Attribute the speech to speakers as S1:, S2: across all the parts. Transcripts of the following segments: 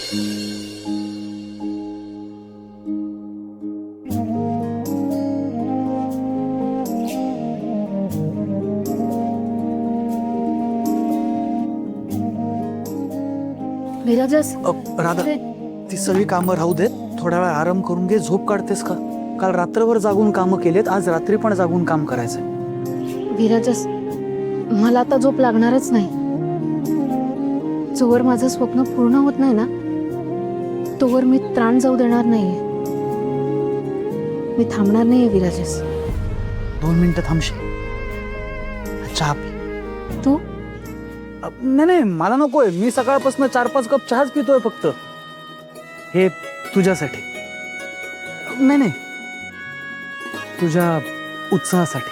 S1: विराजस
S2: राधा, ती सगळी कामं राहू देत, थोडा वेळ आराम करून घे. झोप काढतेस का? काल रात्रभर जागून कामं केलेत, आज रात्री पण जागून काम करायचंय.
S1: विराजस, मला आता झोप लागणारच नाही. जोवर माझं स्वप्न पूर्ण होत नाही ना, तोवर मी त्राण जाऊ देणार नाहीये. मी थांबणार नाहीये विराजस.
S2: 2 मिनिटं थांबशील? चहा पी.
S1: तू
S2: नाही नाही, मला नकोय. मी सकाळपासून 4-5 कप चहाच पितोय फक्त. हे तुझ्यासाठी. नाही नाही, तुझ्या उत्साहासाठी.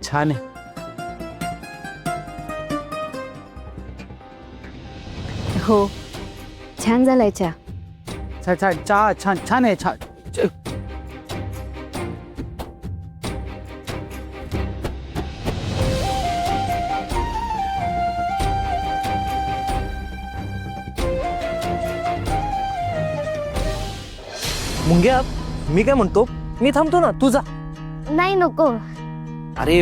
S2: छान आहे.
S1: हो, छान झालाय चहा.
S2: चहा छान छान आहे. छान.
S3: मुंग्या, मी काय म्हणतो, मी थांबतो ना, तू जा.
S4: नाही नको.
S3: अरे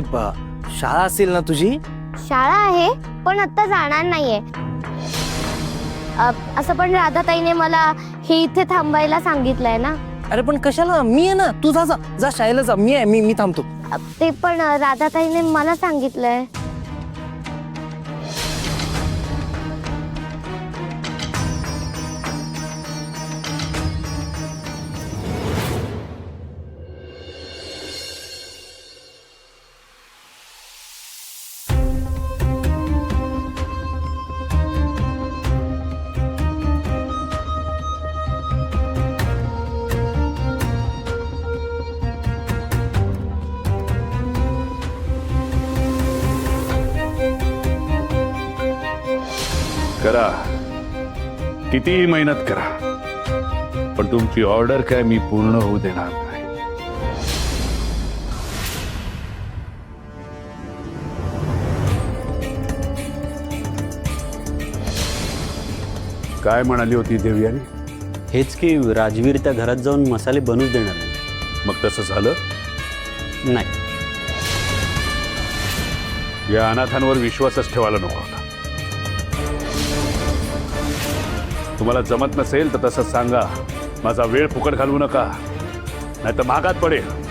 S3: शाळा असेल ना तुझी?
S4: शाळा आहे पण आता जाणार नाहीये. असं पण राधाताईने मला हे इथे थांबायला सांगितलंय ना.
S3: अरे पण कशाला, मी आहे ना, तू जा जा जा, शाळेला जा. मी आहे, मी थांबतो.
S4: ते पण राधाताईने मला सांगितलंय.
S5: करा, कितीही मेहनत करा, पण तुमची ऑर्डर काय मी पूर्ण होऊ देणार नाही. काय म्हणाली होती देवयानी?
S6: हेच की राजवीर त्या घरात जाऊन मसाले बनवूच देणार नाही.
S5: मग तसं झालं?
S6: नाही.
S5: या अनाथांवर विश्वासच ठेवायला नको होता. तुम्हाला जमत नसेल तर तसं सांगा. माझा वेळ फुकट घालवू नका, नाहीतर महागात पडेल.